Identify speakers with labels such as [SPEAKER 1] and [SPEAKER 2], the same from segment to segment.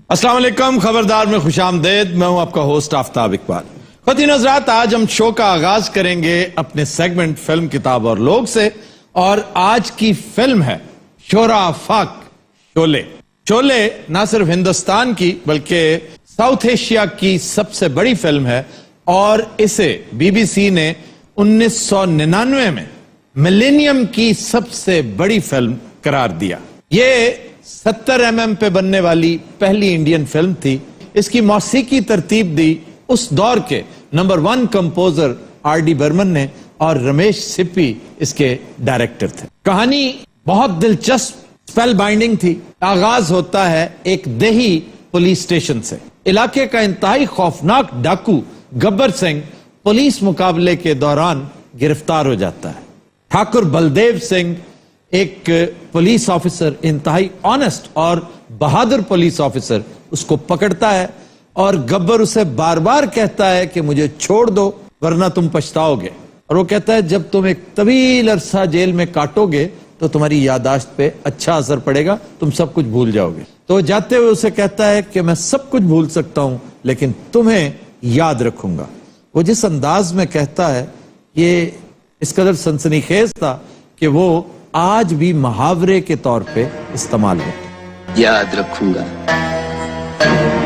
[SPEAKER 1] अस्सलाम वालेकुम, खबरदार में खुशामदेद। मैं हूं आपका होस्ट आफ्ताब इकबाल। ख़वातीन हज़रात, आज हम शो का आगाज करेंगे अपने सेगमेंट फिल्म किताब और लोग से, और आज की फिल्म है शोरा आफाक शोले। शोले न सिर्फ हिंदुस्तान की बल्कि साउथ एशिया की सबसे बड़ी फिल्म है और इसे बीबीसी ने 1999 में मिलेनियम की सबसे बड़ी फिल्म करार दिया। ये 70 mm पे बनने वाली पहली इंडियन फिल्म थी। इसकी मौसीकी तरतीब दी उस दौर के नंबर 1 कंपोजर आर.डी. बर्मन ने, और रमेश सिप्पी इसके डायरेक्टर थे। कहानी बहुत दिलचस्प, स्पेल बाइंडिंग थी। आगाज होता है एक देही पुलिस स्टेशन से। इलाके का इंतहाई खौफनाक डाकू गब्बर सिंह पुलिस मुकाबले के दौरान गिरफ्तार हो जाता है। ठाकुर बलदेव सिंह एक पुलिस ऑफिसर, इंतहाई ऑनेस्ट और बहादुर पुलिस ऑफिसर, उसको पकड़ता है और गब्बर उसे बार बार कहता है कि मुझे छोड़ दो वरना तुम पछताओगे। और वो कहता है जब तुम एक तवील अरसा जेल में काटोगे तो तुम्हारी यादाश्त पे अच्छा असर पड़ेगा, तुम सब कुछ भूल जाओगे। तो जाते हुए उसे कहता है कि मैं सब कुछ भूल सकता हूं लेकिन तुम्हें याद रखूंगा। वो जिस अंदाज में कहता है ये इस कदर सनसनीखेज था कि वो आज भी मुहावरे के तौर पे इस्तेमाल होता।
[SPEAKER 2] याद रखूंगा,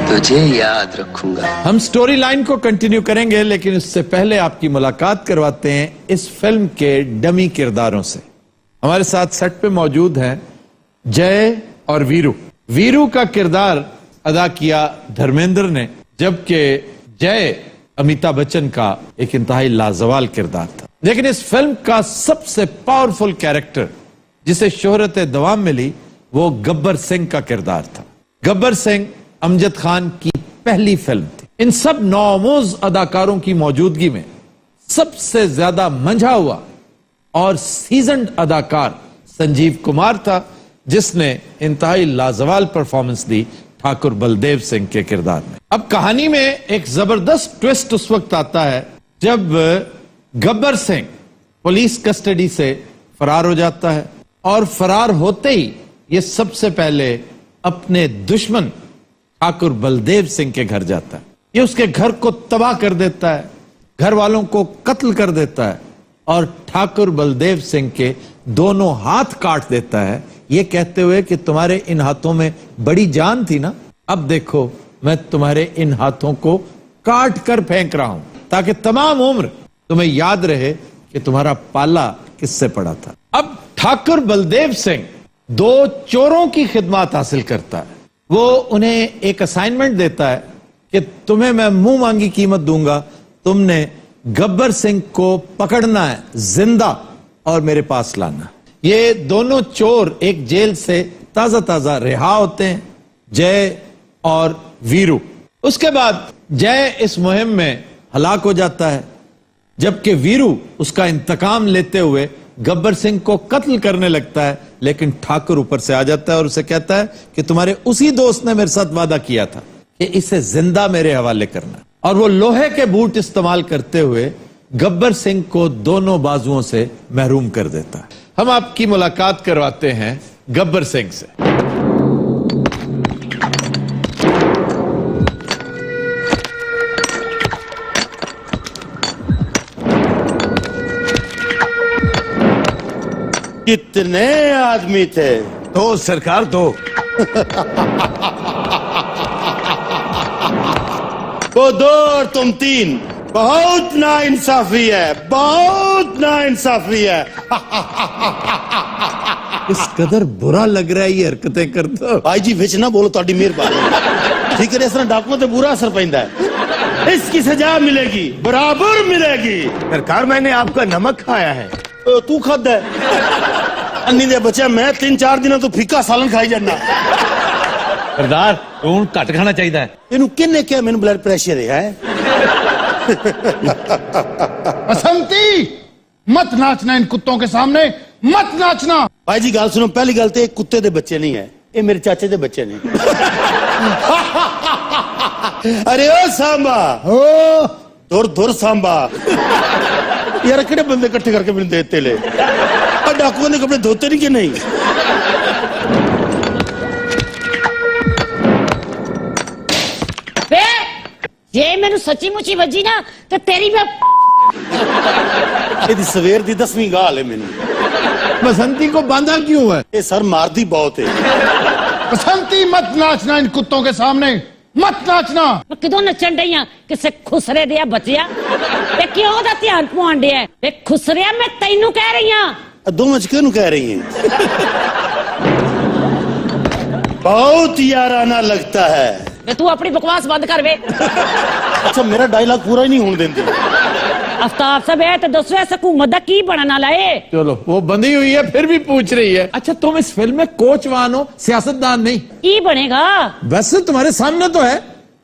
[SPEAKER 2] तुझे याद रखूंगा।
[SPEAKER 1] हम स्टोरी लाइन को कंटिन्यू करेंगे लेकिन इससे पहले आपकी मुलाकात करवाते हैं इस फिल्म के डमी किरदारों से। हमारे साथ सेट पे मौजूद हैं जय और वीरू। वीरू का किरदार अदा किया धर्मेंद्र ने, जबकि जय अमिताभ बच्चन का एक इंतहाई लाजवाल किरदार था। लेकिन इस फिल्म का सबसे पावरफुल कैरेक्टर जिसे शोहरत दवाम मिली वो गब्बर सिंह का किरदार था। गब्बर सिंह अमजद खान की पहली फिल्म थी। इन सब नौमोज अदाकारों की मौजूदगी में सबसे ज्यादा मंझा हुआ और सीजन्ड अदाकार संजीव कुमार था, जिसने इंतहाई लाजवाल परफॉर्मेंस दी ठाकुर बलदेव सिंह के किरदार में। अब कहानी में एक जबरदस्त ट्विस्ट उस वक्त आता है जब गब्बर सिंह पुलिस कस्टडी से फरार हो जाता है, और फरार होते ही ये सबसे पहले अपने दुश्मन ठाकुर बलदेव सिंह के घर जाता है। ये उसके घर को तबाह कर देता है, घर वालों को कत्ल कर देता है और ठाकुर बलदेव सिंह के दोनों हाथ काट देता है, ये कहते हुए कि तुम्हारे इन हाथों में बड़ी जान थी ना, अब देखो मैं तुम्हारे इन हाथों को काट कर फेंक रहा हूं ताकि तमाम उम्र तुम्हें याद रहे कि तुम्हारा पाला किससे पड़ा था। अब ठाकुर बलदेव सिंह 2 चोरों की खिदमत हासिल करता है। वो उन्हें एक असाइनमेंट देता है कि तुम्हें मैं मुंह मांगी कीमत दूंगा, तुमने गब्बर सिंह को पकड़ना है जिंदा और मेरे पास लाना। ये दोनों चोर एक जेल से ताजा ताजा रिहा होते हैं, जय और वीरू। उसके बाद जय इस मुहिम में हलाक हो जाता है, जबकि वीरू उसका इंतकाम लेते हुए गब्बर सिंह को कत्ल करने लगता है। लेकिन ठाकुर ऊपर से आ जाता है और उसे कहता है कि तुम्हारे उसी दोस्त ने मेरे साथ वादा किया था कि इसे जिंदा मेरे हवाले करना, और वो लोहे के बूट इस्तेमाल करते हुए गब्बर सिंह को दोनों बाजुओं से महरूम कर देता है। हम आपकी मुलाकात करवाते हैं गब्बर सिंह से।
[SPEAKER 3] कितने आदमी थे?
[SPEAKER 4] 2 सरकार, 2।
[SPEAKER 3] वो 2 और तुम 3। बहुत नाइंसाफी है, बहुत नाइंसाफी है।
[SPEAKER 1] इस कदर बुरा लग रहा है ये हरकतें करते।
[SPEAKER 3] भाई जी विच ना बोलो, ਤੁਹਾਡੀ ਮਿਹਰਬਾਨੀ। ठीक है, इस तरह डाकुओं ते बुरा असर पैंदा है। इसकी सजा मिलेगी, बराबर मिलेगी।
[SPEAKER 4] सरकार, मैंने आपका नमक खाया है।
[SPEAKER 3] तू खादा है? अन्नी दे बच्चे, मैं 3-4 दिनों तो फीका सालन खाई जाना।
[SPEAKER 4] सरदार, ਹੁਣ ਘੱਟ ਖਾਣਾ ਚਾਹੀਦਾ ਹੈ।
[SPEAKER 3] ਇਹਨੂੰ ਕਿੰਨੇ ਕਿਹਾ ਮੈਨੂੰ ਬਲੱਡ ਪ੍ਰੈਸ਼ਰ ਹੈ?
[SPEAKER 5] बसंती, मत नाचना इन कुत्तों के सामने, मत नाचना।
[SPEAKER 3] भाई जी गल सुनो, पहली गल तो एक कुत्ते दे बच्चे नहीं है, ये मेरे चाचे दे बच्चे ने। अरे ओ सांबा,
[SPEAKER 5] ओ
[SPEAKER 3] धुर धुर सांबा, यार किहड़े बंदे इकट्ठे करके मैंने देते ले? डाकुओं ने कपड़े धोते नहीं कि नहीं?
[SPEAKER 6] ਜੇ ਮੈਨੂੰ ਸੱਚੀ ਮੁੱਚੀ ਵੱਜੀ ਨਾ ਤੇ ਤੇਰੀ ਮੈਂ
[SPEAKER 3] ਇਹਦੀ ਸਵੇਰ ਦੀ 10ਵੀਂ ਗਾਲ ਹੈ ਮੈਨੂੰ
[SPEAKER 1] बसंती को बांधा क्यों है?
[SPEAKER 3] ਇਹ ਸਰ ਮਾਰਦੀ ਬਹੁਤ ਹੈ
[SPEAKER 5] बसंती मत नाचना इन कुत्तों के सामने, मत नाचना।
[SPEAKER 6] ਕਿਦੋਂ ਨੱਚਣ ਡਈ ਆ ਕਿਸੇ ਖੁਸਰੇ ਦੇ ਬੱਚਿਆ ਤੇ ਕਿਉਂ ਦਾ ਧਿਆਨ ਪਵਾਉਣ ਡਿਆ ਵੇ ਖੁਸਰਿਆ ਮੈਂ ਤੈਨੂੰ ਕਹਿ ਰਹੀ ਆ
[SPEAKER 3] दोनों किहनू कह रही हैं बहुत याराना लगता है
[SPEAKER 6] ਵੇ ਤੂੰ ਆਪਣੀ ਬਕਵਾਸ ਬੰਦ ਕਰ ਵੇ
[SPEAKER 3] अच्छा मेरा डायलॉग पूरा ही नहीं होने देंगे
[SPEAKER 6] ਅਫਤਾਬ ਸਾਹਿਬ ਇਹ ਤੇ ਦੱਸੋ ਇਸ ਹਕੂਮਤ ਦਾ ਕੀ ਬਣਨ ਵਾਲਾ ਏ
[SPEAKER 1] चलो वो बंधी हुई है फिर भी पूछ रही है। अच्छा तुम इस फिल्म में कोचवान हो, सियासतदान नहीं।
[SPEAKER 6] ਕੀ ਬਣेगा
[SPEAKER 1] वैसे तुम्हारे सामने तो है,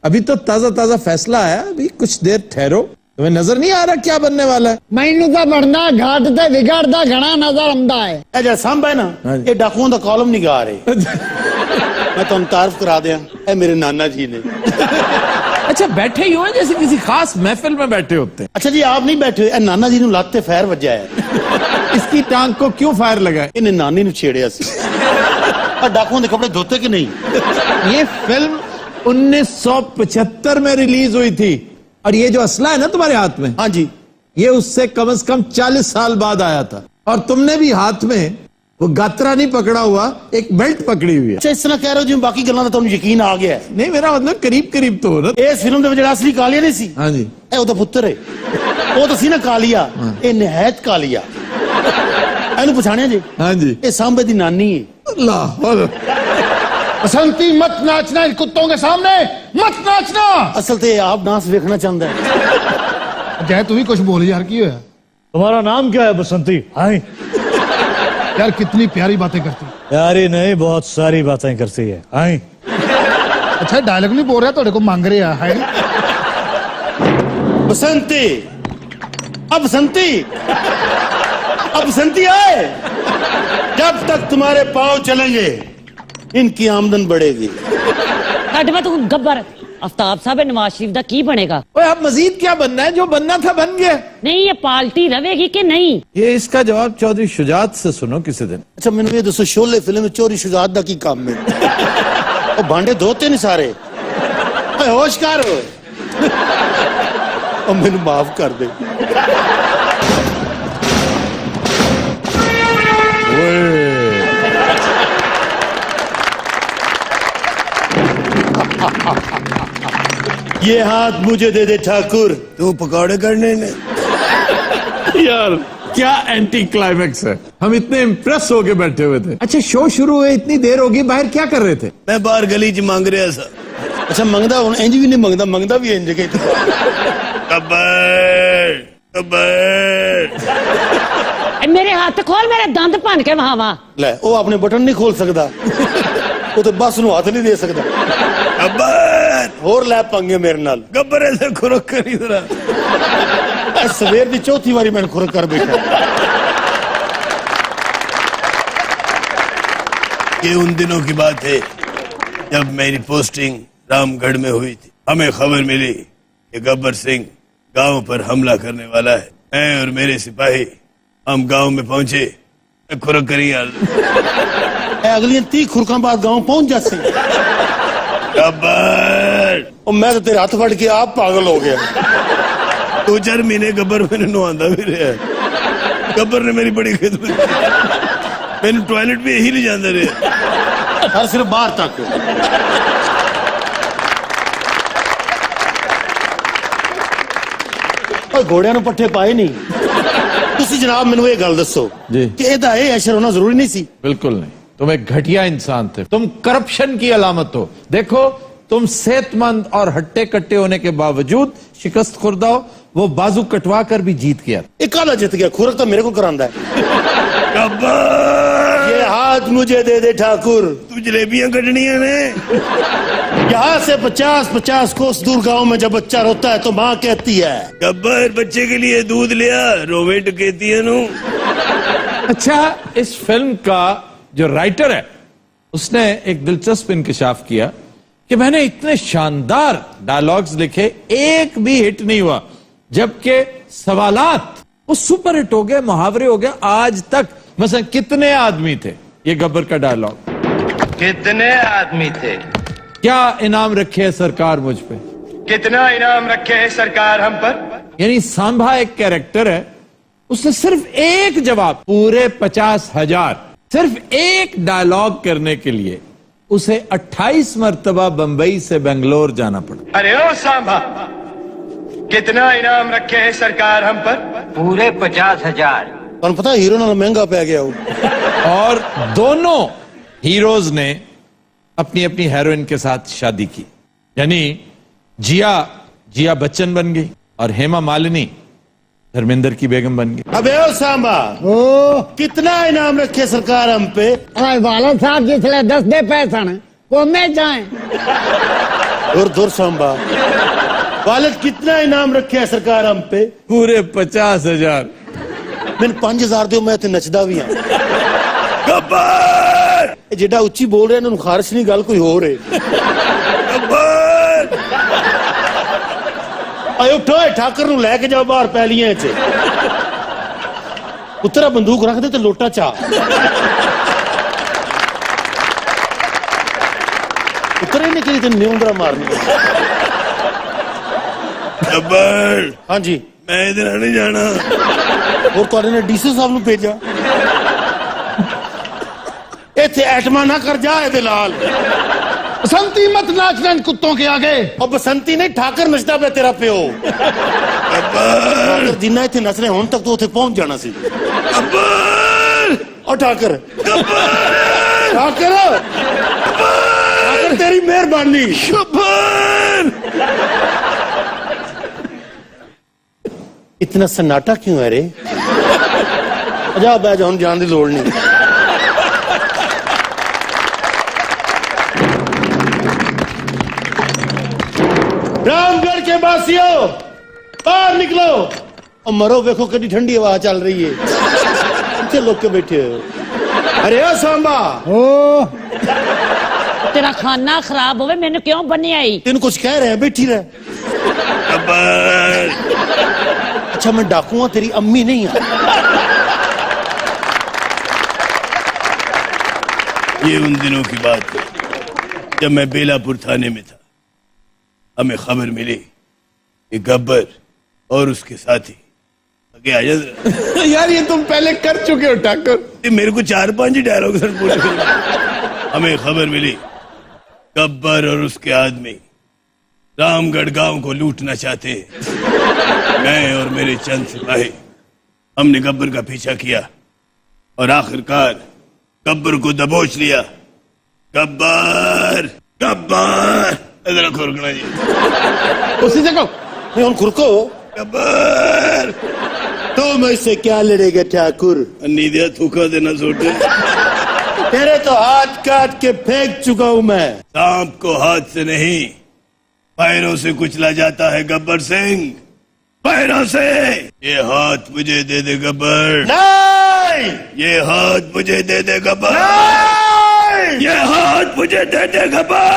[SPEAKER 1] अभी तो ताजा ताजा फैसला है, अभी कुछ देर ठहरो। तुम्हें नजर नहीं आ रहा क्या बनने वाला है?
[SPEAKER 7] ਮੈਨੂੰ ਤਾਂ ਬਣਦਾ ਘਾਟ ਤੇ ਵਿਗੜਦਾ ਘਣਾ ਨਜ਼ਰ ਆਉਂਦਾ ਹੈ
[SPEAKER 3] ਇਹ ਜਿਹੜਾ ਸੰਭ ਹੈ ਨਾ
[SPEAKER 1] हाँ जी।
[SPEAKER 3] ਇਹ ਡਾਕੂਆਂ ਦਾ ਕਾਲਮ ਨਹੀਂ ਗਾ ਰਹੇ मैं ਤੁਹਾਨੂੰ तारुफ करा दिया ਇਹ ਮੇਰੇ नाना जी ने
[SPEAKER 1] अच्छा बैठे ही हो जैसे किसी खास महफिल में बैठे होते हैं।
[SPEAKER 3] अच्छा जी आप नहीं बैठे हुए, ਇਹ नाना जी ਨੂੰ ਲੱਤ ਤੇ ਫੈਰ ਵੱਜਿਆ ਹੈ
[SPEAKER 1] इसकी टांग को क्यों फायर लगा है?
[SPEAKER 3] ਇਹਨੇ ਨਾਨੀ ਨੂੰ ਛੇੜਿਆ ਸੀ ਆ ਡਾਕੂਆਂ ਦੇ ਕੱਪੜੇ ਧੋਤੇ कि नहीं
[SPEAKER 1] ये फिल्म 1975 में रिलीज हुई थी और ये जो असला है ना तुम्हारे हाथ में,
[SPEAKER 3] हाँ जी
[SPEAKER 1] ये उससे कम से कम 40 साल बाद आया था। और तुमने भी हाथ में वो गात्रा नहीं पकड़ा हुआ, एक बेल्ट पकड़ी हुई है।
[SPEAKER 3] अच्छा इस तरह कह रहे हो जिਵੇਂ ਬਾਕੀ ਗੱਲਾਂ ਦਾ ਤੁਹਾਨੂੰ ਯਕੀਨ ਆ ਗਿਆ ਹੈ
[SPEAKER 1] नहीं मेरा मतलब करीब करीब तो हो ना।
[SPEAKER 3] ਇਸ ਫਿਲਮ ਦੇ ਵਿੱਚ ਜਿਹੜਾ ਅਸਲੀ ਕਾਲੀਆ ਨਹੀਂ ਸੀ
[SPEAKER 1] हाँ जी
[SPEAKER 3] ਇਹ ਉਹਦਾ ਪੁੱਤਰ ਹੈ ਉਹ ਤਾਂ ਸੀ ਨਾ ਕਾਲੀਆ ਇਹ ਨਿਹਾਇਤ ਕਾਲੀਆ ਇਹਨੂੰ ਪਛਾਣਿਆ ਜੀ
[SPEAKER 1] हाँ जी
[SPEAKER 3] ਇਹ ਸਾਂਬੇ ਦੀ ਨਾਨੀ ਹੈ
[SPEAKER 1] अल्लाह
[SPEAKER 5] बसंती मत नाचना इन कुत्तों के सामने, मत नाचना।
[SPEAKER 3] ਅਸਲ ਤੇ ਇਹ ਆਪ ਡਾਂਸ ਵੇਖਣਾ ਚਾਹੁੰਦਾ ਹੈ
[SPEAKER 5] जय तू भी कुछ बोल यार, की होया
[SPEAKER 4] तुम्हारा नाम क्या है बसंती? हाँ
[SPEAKER 5] यार कितनी प्यारी बातें करती।
[SPEAKER 4] यारी नहीं, बहुत सारी बातें करती है। हाँ
[SPEAKER 5] अच्छा डायलॉग नहीं बोल रहा थोड़े को मांग रहे है
[SPEAKER 3] बसंती अब बसंती अब बसंती आए जब तक तुम्हारे पांव चलेंगे इनकी आमदन बढ़ेगी
[SPEAKER 6] ਸਾਡੇ ਵਾ ਤੂੰ ਗੱਬਰ ਅਫਤਾਬ ਸਾਹਿਬ ਨਵਾਜ਼ ਸ਼ਰੀਫ ਦਾ ਕੀ ਬਣੇਗਾ
[SPEAKER 1] ओए अब मजीद क्या बनना है? जो बनना था बन गया।
[SPEAKER 6] ਨਹੀਂ ਇਹ ਪਾर्टी रहेगी कि नहीं
[SPEAKER 1] ये इसका जवाब चौधरी शुजात से सुनो किसी दिन।
[SPEAKER 3] अच्छा मैंने ये दसो शोले फिल्म में चोरी शुजात दा की काम है वो भांडे धोते नहीं सारे ओए होश कर और मैंने माफ कर दे ये हाथ मुझे दे दे ठाकुर तू पकौड़े करने ने
[SPEAKER 1] यार क्या एंटी क्लाइमेक्स है, हम इतने इम्प्रेस होके बैठे हुए थे। अच्छा शो शुरू हुए इतनी देर होगी, बाहर क्या कर रहे थे?
[SPEAKER 3] मैं बाहर गली च मांग रहा था अच्छा मंगदा हुन इंज भी नहीं मंगदा मंगदा भी इंज के कब्बर कब्बर
[SPEAKER 6] ਇਹ ਮੇਰੇ ਹੱਥ ਖੋਲ ਮੇਰੇ ਦੰਦ ਭੰਨ ਕੇ ਵਹਾਵਾ
[SPEAKER 3] ਲੈ ਉਹ ਆਪਣੇ ਬਟਨ ਨਹੀਂ ਖੋਲ ਸਕਦਾ ਉਹ ਤੇ ਬਸ ਨੂੰ ਹੱਥ ਨਹੀਂ ਦੇ ਸਕਦਾ ਗੱਬਰ ਹੋਰ ਲੈ ਪੰਗੇ ਮੇਰੇ ਨਾਲ ਗੱਬਰ ਐਸੇ ਖੁਰਕ ਕਰੀ ਜ਼ਰਾ ਸਵੇਰ ਦੀ ਚੌਥੀ ਵਾਰੀ ਮੈਨੂੰ ਖੁਰਕ ਕਰ ਬੈਠਾ
[SPEAKER 8] ये उन दिनों की बात है जब मेरी पोस्टिंग रामगढ़ में हुई थी। हमें खबर मिली कि गब्बर सिंह गांव पर हमला करने वाला है। मैं और मेरे सिपाही हम गांव में पहुंचे। खुरक करी
[SPEAKER 3] अगली 30 खुरकां बाद गांव पहुंच जाते
[SPEAKER 8] गब्बर
[SPEAKER 3] और मैं तो तेरे हाथ फड़ के आप पागल हो गया
[SPEAKER 8] 2-4 महीने गब्बर मैंने नुआंदा भी रहा। गब्बर ने मेरी बड़ी खिदमत की। मैंने टॉयलेट भी यही ले जाते रहे
[SPEAKER 3] हर सिर्फ बाहर तक घोड़िया ਨੂੰ ਪੱਠੇ ਪਾਏ ਨਹੀਂ ਤੁਸੀਂ जनाब ਮੈਨੂੰ ਇਹ ਗੱਲ ਦੱਸੋ
[SPEAKER 1] जी।
[SPEAKER 3] कि ਇਹਦਾ ਇਹ ਅਸ਼ਰ होना जरूरी नहीं सी
[SPEAKER 1] बिल्कुल नहीं, तुम एक घटिया इंसान थे, तुम करप्शन की अलामत हो। देखो तुम सेहतमंद और हट्टे कट्टे होने के बावजूद शिकस्त खुर्दा हो, वो बाजू कटवा कर भी जीत गया।
[SPEAKER 3] एक काला जीत गया खुरक तो मेरे को करांदा है ये हाथ मुझे दे दे ठाकुर
[SPEAKER 8] तू जलेबियां कटनियां ने
[SPEAKER 3] यहाँ से 50-50 कोस दूर गांव में जब बच्चा रोता है तो माँ कहती है
[SPEAKER 8] गब्बर बच्चे के लिए दूध लिया रोवे डकैती नु।
[SPEAKER 1] अच्छा इस फिल्म का जो राइटर है उसने एक दिलचस्प इंकशाफ किया कि मैंने इतने शानदार डायलॉग्स लिखे, एक भी हिट नहीं हुआ, जबकि सवालात वो सुपर हिट हो गए, मुहावरे हो गए आज तक। मसलन कितने आदमी थे, ये गब्बर का डायलॉग।
[SPEAKER 2] कितने आदमी थे?
[SPEAKER 1] क्या इनाम रखे है सरकार मुझ पे?
[SPEAKER 9] कितना इनाम रखे है सरकार हम पर?
[SPEAKER 1] यानी सांभा एक कैरेक्टर है, उसने सिर्फ एक जवाब पूरे 50,000, सिर्फ एक डायलॉग करने के लिए उसे 28 मर्तबा बंबई से बेंगलोर जाना पड़ा।
[SPEAKER 9] अरे ओ सांभा, कितना इनाम रखे है सरकार हम पर?
[SPEAKER 2] पूरे 50,000।
[SPEAKER 3] ਤੁਹਾਨੂੰ ਪਤਾ ਹੀਰੋ ਨਾਲ ਮਹਿੰਗਾ ਪੈ ਗਿਆ ਉਹ।
[SPEAKER 1] और दोनों हीरोज ने अपनी अपनी हीरोइन के साथ शादी की, यानी जिया बच्चन बन गई और हेमा मालिनी धर्मेंद्र की बेगम बन गई।
[SPEAKER 3] अबे ओ सांबा,
[SPEAKER 7] ओ
[SPEAKER 3] कितना इनाम रखे सरकार हम पे?
[SPEAKER 7] वालद साहब जिसले 10 दे पैसा वो में जाए।
[SPEAKER 3] और दूर सांबा, वालिद कितना इनाम रखे है सरकार हम पे?
[SPEAKER 1] पूरे 50,000।
[SPEAKER 3] मैंने 5,000 दो, मैं इतने नचदा भी हाँ।
[SPEAKER 8] गब्बर
[SPEAKER 3] जेडा उच्ची बोल रहे हैं खारिश नहीं, गल कोई हो रही।
[SPEAKER 8] गब्बर
[SPEAKER 3] आए उठो, ठाकर नूं लैके जाओ बाहर पैलियां च। उत्तरा बंदूक रख दे ते लोटा चा। उतरे ने करी ते न्यूंदरा मारनी।
[SPEAKER 8] गब्बर
[SPEAKER 3] हाँ जी,
[SPEAKER 8] मैं इधर नहीं जाना।
[SPEAKER 3] और तुहाडे ने डीसी साहब नूं भेजा इत्थे ऐटमा ना कर जा ए लाल।
[SPEAKER 5] बसंती मत नाचना इन कुत्तों के आगे।
[SPEAKER 3] और बसंती नहीं, ठाकर नचदा पे तेरा प्यो।
[SPEAKER 8] गब्बर
[SPEAKER 3] जिन्ना इत्थे नच रहे हुण तक तो उत्थे पहुंच जाना सी।
[SPEAKER 8] गब्बर
[SPEAKER 3] और ठाकर
[SPEAKER 8] गब्बर
[SPEAKER 3] ठाकर ठाकर तेरी मेहरबानी।
[SPEAKER 8] गब्बर
[SPEAKER 3] इतना सन्नाटा क्यों है रे? जा बह जा, जान की लोड़ नहीं। रामगढ़ के वासियों बाहर निकलो और मरो। देखो कितनी ठंडी हवा चल रही है, इतने लोग के बैठे हो। अरे ओ सांबा,
[SPEAKER 7] ओ
[SPEAKER 6] तेरा खाना खराब होवे, मैंने क्यों बनी आई?
[SPEAKER 3] तेन कुछ कह रहे हैं, बैठी रहे।
[SPEAKER 8] गब्बर
[SPEAKER 3] अच्छा मैं डाकू हूं, तेरी अम्मी नहीं है।
[SPEAKER 8] ये उन दिनों की बात है जब मैं बेलापुर थाने में था। हमें खबर मिली कि गब्बर और उसके साथी आगे आ जाए।
[SPEAKER 1] यार ये तुम पहले कर चुके हो ठाकुर।
[SPEAKER 8] मेरे को 4-5 ही डायलॉग सर पूरे करने। हमें खबर मिली गब्बर और उसके आदमी रामगढ़ गांव को लूटना चाहते हैं। मैं और मेरे चंद सिपाही हमने गब्बर का पीछा किया और आखिरकार गब्बर को दबोच लिया। गब्बर गब्बर इधर खुरकना जी,
[SPEAKER 3] उसी जगह हम खुरको।
[SPEAKER 8] गब्बर
[SPEAKER 3] तो मैं इससे क्या लड़ेगा ठाकुर?
[SPEAKER 8] नींदिया थूका देना सोटे।
[SPEAKER 3] तेरे तो हाथ काट के फेंक चुका हूं मैं।
[SPEAKER 8] सांप को हाथ से नहीं पैरों से कुचला जाता है गब्बर सिंह, पैरों से। ये हाथ मुझे दे दे गब्बर।
[SPEAKER 3] नहीं,
[SPEAKER 8] ये हाथ मुझे दे दे गब्बर।
[SPEAKER 3] नहीं!
[SPEAKER 8] ये हाथ मुझे दे दे गब्बर।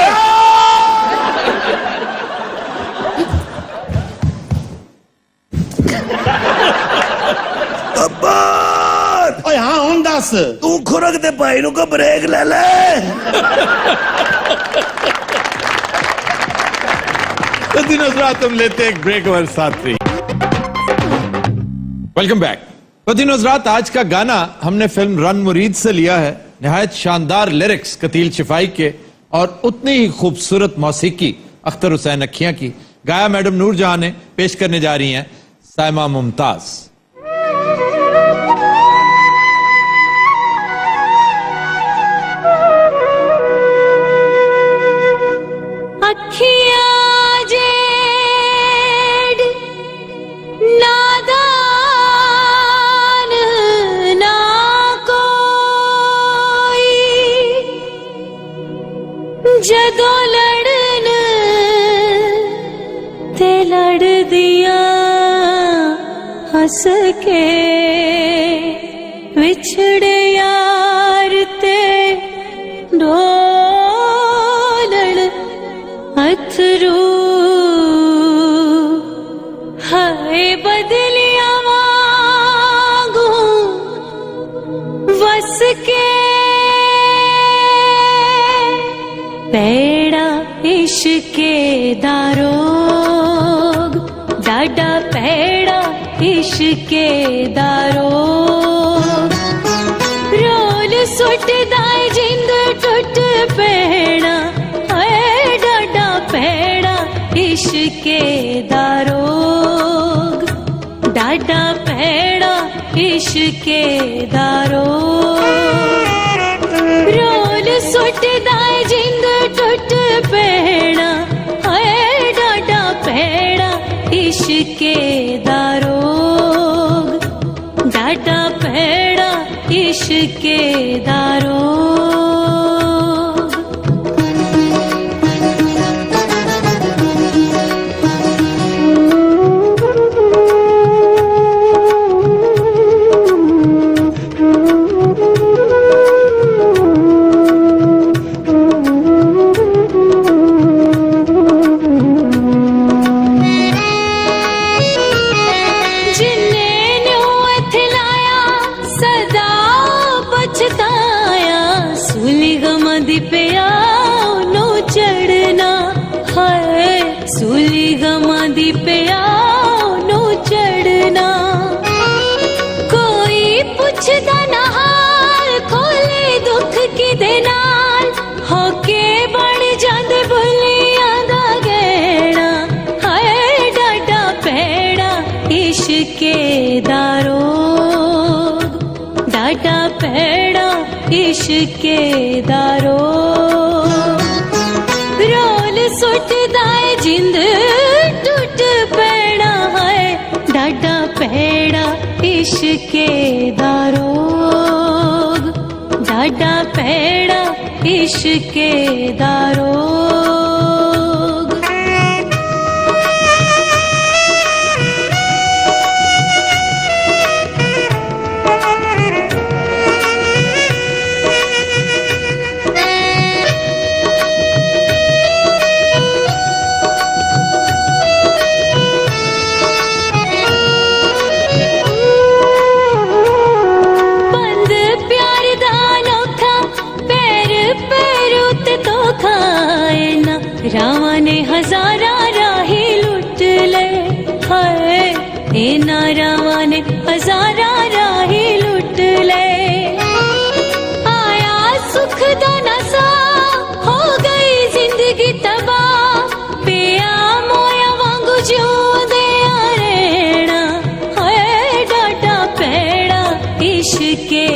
[SPEAKER 8] गब्बर
[SPEAKER 3] ओए हाँ हूं दस।
[SPEAKER 8] तू खुरक दे भाई नु को ब्रेक ले ले।
[SPEAKER 1] तो दिनों रात हम लेते एक ब्रेक हमारे साथ रही। Welcome back. तो दिनों रात आज का गाना हमने फिल्म रन मुरीद से लिया है। निहायत शानदार लिरिक्स कतील शिफाई के और उतनी ही खूबसूरत मौसीकी अख्तर हुसैन अखियां की। गाया मैडम नूरजहां ने, पेश करने जा रही हैं साइमा मुमताज।
[SPEAKER 10] जदों लड़न ते लड़ दिया हंस के, विछड़े यार ते डोलण अथरू। हाय बदलिया वांगू वस के, पेड़ा इश्के दारो डाडा पैड़ा इश्के दारो रोल सुट दाए जिंद टुट पैड़ा है डाडा पैड़ा इश्के दारो डाडा पैड़ा इश्के दारो रोल सुट दाए जिंद टुट पैड़ा है डाडा पैड़ा इश्के दारो डाडा पैड़ा इश्के दारो डाडा पैड़ा इश्के दारो रोल सुट दाए जिंद टूट पैड़ा है डाडा पैड़ा इश्के दारो डाडा पैड़ा इश्के दारो रावण ने हजारा राही लुट ले हाय इना रावण ने हजारा राही लुट ले आया सुख दा नशा हो गई जिंदगी तबाह पिया मोया वांगू ज्यों दे आरेना हाय डाडा पैड़ा इश्के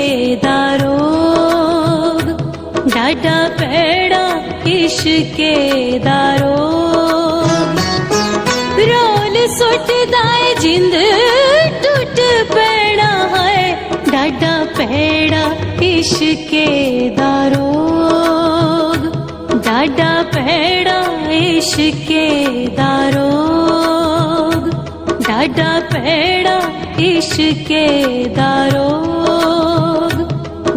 [SPEAKER 10] दारो डाडा पैड़ा इश्के दारो रोल सुट दाए जिंद टूट पैड़ा है डाडा पैड़ा इश्के दारो डाडा पैड़ा इश्के दारो डाडा पैड़ा इश्के दारो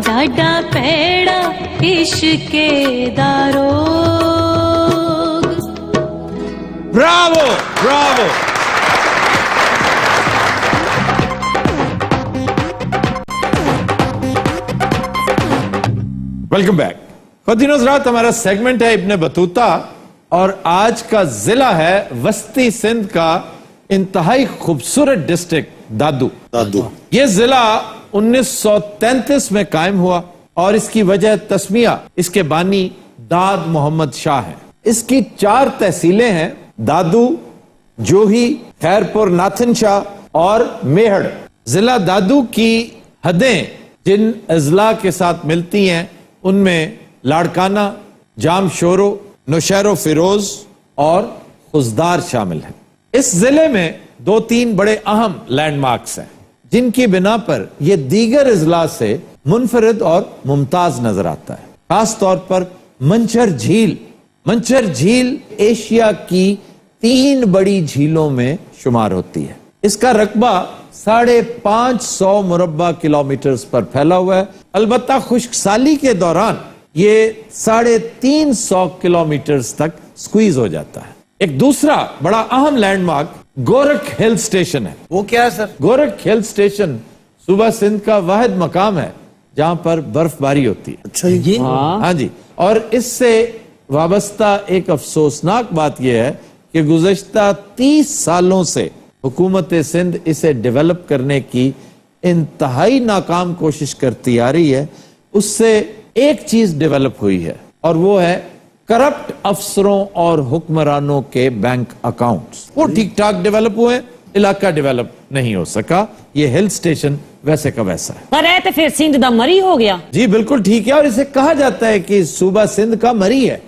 [SPEAKER 10] डाडा पैड़ा इश्के दारो
[SPEAKER 1] ब्रावो ब्रावो वेलकम बैक। खुदिन हज़रात, हमारा सेगमेंट है इब्ने बतूता और आज का जिला है वस्ती सिंध का इंतहाई खूबसूरत डिस्ट्रिक्ट दादू। ये जिला 1933 में कायम हुआ और इसकी वजह तस्मिया इसके बानी दाद मोहम्मद शाह है। इसकी 4 तहसीलें हैं, दादू, जोही, खैरपुर, नाथन शाह और मेहड़। जिला दादू की हदें जिन अजला के साथ मिलती हैं उनमें लाड़काना, जाम शोरो, नौशहरो फिरोज और खुजदार शामिल है। इस जिले में 2-3 बड़े अहम लैंडमार्क्स हैं जिनकी बिना पर यह दीगर अजला से मुनफरिद और मुमताज नजर आता है। खास तौर पर मंचर झील। मंचर झील एशिया की 3 बड़ी झीलों में शुमार होती है। इसका रकबा 550 मुरब्बा किलोमीटर पर फैला हुआ है। अलबत्ता खुश्क साली के दौरान ये 350 किलोमीटर तक स्क्वीज हो जाता है। एक दूसरा बड़ा अहम लैंडमार्क गोरख हिल स्टेशन है।
[SPEAKER 3] वो क्या है सर?
[SPEAKER 1] गोरख हिल स्टेशन सूबा सिंध का वाहिद मकाम है जहां पर बर्फबारी होती है।
[SPEAKER 3] अच्छा ये?
[SPEAKER 1] हाँ जी। और इससे वाबस्ता एक अफसोसनाक बात यह है कि गुज़श्ता 30 सालों से हुकूमत सिंध इसे डेवलप करने की इंतहाई नाकाम कोशिश करती आ रही है। उससे एक चीज डेवलप हुई है और वो है करप्ट अफसरों और हुक्मरानों के बैंक अकाउंट्स। वो ठीक ठाक डेवलप हुए, इलाका डेवलप नहीं हो सका। ये हिल स्टेशन वैसे का वैसा है।
[SPEAKER 6] पर है तो फिर सिंध दा मरी हो गया।
[SPEAKER 1] जी बिल्कुल ठीक है, और इसे कहा जाता है कि सूबा सिंध का मरी है।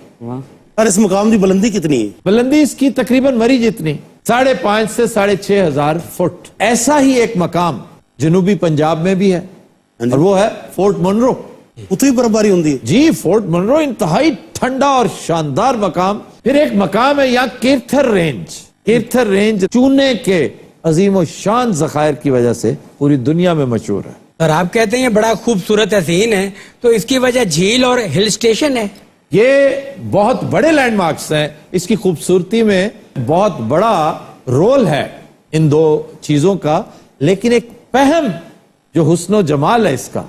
[SPEAKER 3] और इस मुकाम की बुलंदी कितनी है?
[SPEAKER 1] बुलंदी इसकी तकरीबन मरी जितनी, 5.5 से 6.5 फुट। ऐसा ही एक मकाम जनूबी पंजाब में भी है और वो है फोर्ट मुनरो।
[SPEAKER 3] उतनी बर्फबारी होती है
[SPEAKER 1] जी। फोर्ट मुनरो इंतहाई ठंडा और शानदार मकाम। फिर एक मकाम है यहाँ केर्थर रेंज। केर्थर रेंज चूने के अजीम और शान जखायर की वजह से पूरी दुनिया में मशहूर है।
[SPEAKER 11] और आप कहते हैं बड़ा खूबसूरत हसीन है, तो इसकी वजह झील और हिल स्टेशन है।
[SPEAKER 1] ये बहुत बड़े लैंडमार्क्स हैं। इसकी खूबसूरती में बहुत बड़ा रोल है इन दो चीजों का। लेकिन एक पहम जो हुस्नो जमाल है इसका,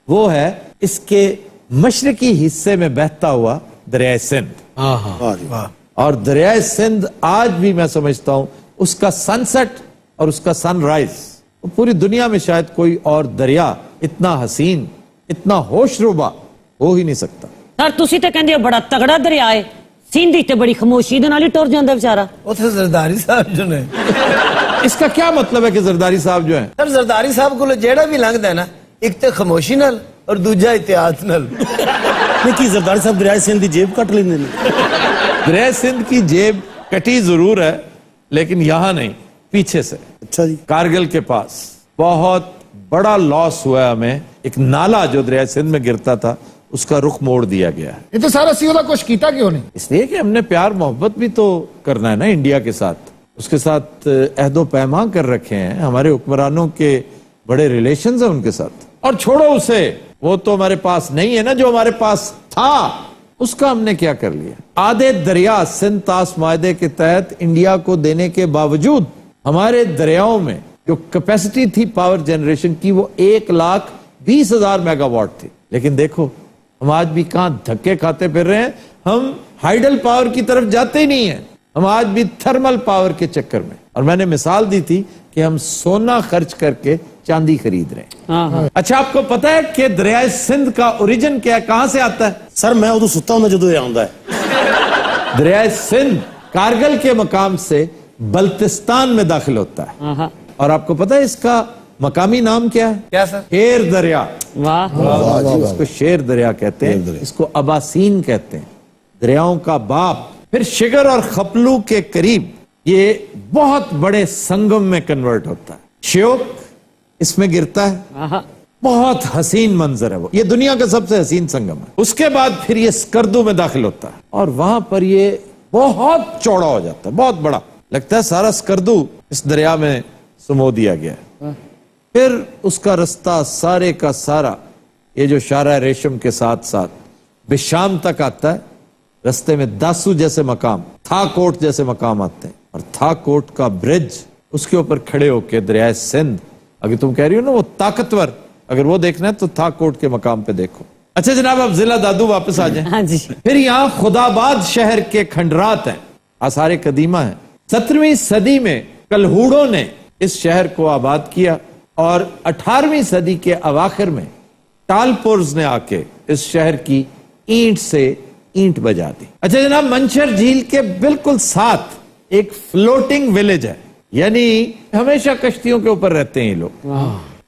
[SPEAKER 1] वो है इसके मशरकी हिस्से में बहता हुआ दरिया सिंध। और दरिया सिंध आज भी मैं समझता हूं उसका सनसेट और उसका सनराइज पूरी दुनिया में शायद कोई और दरिया इतना हसीन, इतना होशरुबा हो ही नहीं सकता।
[SPEAKER 6] सर तुसी तो कहंदे हो बड़ा तगड़ा दरिया है, सिंध ते बड़ी खामोशी दे नाल ही टुर जांदा बेचारा।
[SPEAKER 11] उथे जरदारी साहब जो ने
[SPEAKER 1] इसका क्या मतलब है कि जरदारी साहब जो है?
[SPEAKER 11] सर जरदारी साहब को जेड़ा भी लंघदा है ना, एक तो खामोशी नाल और दूजा इतिहास नाल।
[SPEAKER 3] की जरदारी साहब दरिया सिंध की जेब कट लेंदे ने?
[SPEAKER 1] दरिया सिंध की जेब कटी जरूर है, लेकिन यहां नहीं, पीछे से।
[SPEAKER 3] अच्छा जी।
[SPEAKER 1] कारगिल के पास बहुत बड़ा लॉस हुआ है हमें। एक नाला जो दरिया सिंध में गिरता था उसका रुख मोड़ दिया गया है।
[SPEAKER 5] ये तो सारा सीधा कुछ कीता क्यों नहीं?
[SPEAKER 1] इसलिए कि हमने प्यार मोहब्बत भी तो करना है ना इंडिया के साथ। उसके साथ अहदो पैमा कर रखे हैं। हमारे हुक्मरानों के बड़े रिलेशंस हैं उनके साथ। और छोड़ो उसे, वो तो हमारे पास नहीं है ना। जो हमारे पास था उसका हमने क्या कर लिया। आधे दरिया सिंध तास मायदे के तहत इंडिया को देने के बावजूद हमारे दरियाओं में जो कैपेसिटी थी पावर जनरेशन की वो 1,20,000 मेगावाट थी। लेकिन देखो हम आज भी कहां धक्के खाते फिर रहे हैं। हम हाइडल पावर की तरफ जाते ही नहीं है, हम आज भी थर्मल पावर के चक्कर में। और मैंने मिसाल दी थी कि हम सोना खर्च करके चांदी खरीद रहे हैं। अच्छा आपको पता है कि दरिया सिंध का ओरिजिन क्या है, कहां से आता है?
[SPEAKER 3] सर मैं उदो सुता हूं जो आंदा है।
[SPEAKER 1] दरिया सिंध कारगिल के मकाम से बल्तिस्तान में दाखिल होता है। और आपको पता है इसका मकामी नाम क्या है?
[SPEAKER 11] क्या सर?
[SPEAKER 1] शेर दरिया।
[SPEAKER 6] वाह।
[SPEAKER 1] इसको शेर दरिया कहते हैं, इसको अबासीन कहते हैं, दरियाओं का बाप। फिर शिगर और खपलू के करीब ये बहुत बड़े संगम में कन्वर्ट होता है। श्योक इसमें गिरता है। बहुत हसीन मंजर है वो। ये दुनिया का सबसे हसीन संगम है। उसके बाद फिर ये स्कर्दू में दाखिल होता है और वहां पर ये बहुत चौड़ा हो जाता है, बहुत बड़ा लगता है। सारा स्कर्दू इस दरिया में सुमो दिया गया है। फिर उसका रास्ता सारे का सारा ये जो शारा रेशम के साथ साथ बिशाम तक आता है। रास्ते में दासू जैसे मकाम, थाकोट जैसे मकाम आते हैं। और थाकोट का ब्रिज, उसके ऊपर खड़े होके दरिया सिंध, अगर तुम कह रही हो ना वो ताकतवर, अगर वो देखना है तो थाकोट के मकाम पे देखो। अच्छा जनाब अब जिला दादू वापस आ जाए।
[SPEAKER 6] हाँ जी।
[SPEAKER 1] फिर यहाँ खुदाबाद शहर के खंडरात हैं, आसारे कदीमा है। 17वीं सदी में कलहूड़ों ने इस शहर को आबाद किया और 18वीं सदी के अवाखिर में टालपुर्स ने आके इस शहर की ईंट से ईंट बजा दी। अच्छा जनाब मंशर झील के बिल्कुल साथ एक फ्लोटिंग विलेज है, यानी हमेशा कश्तियों के ऊपर रहते हैं ये लोग।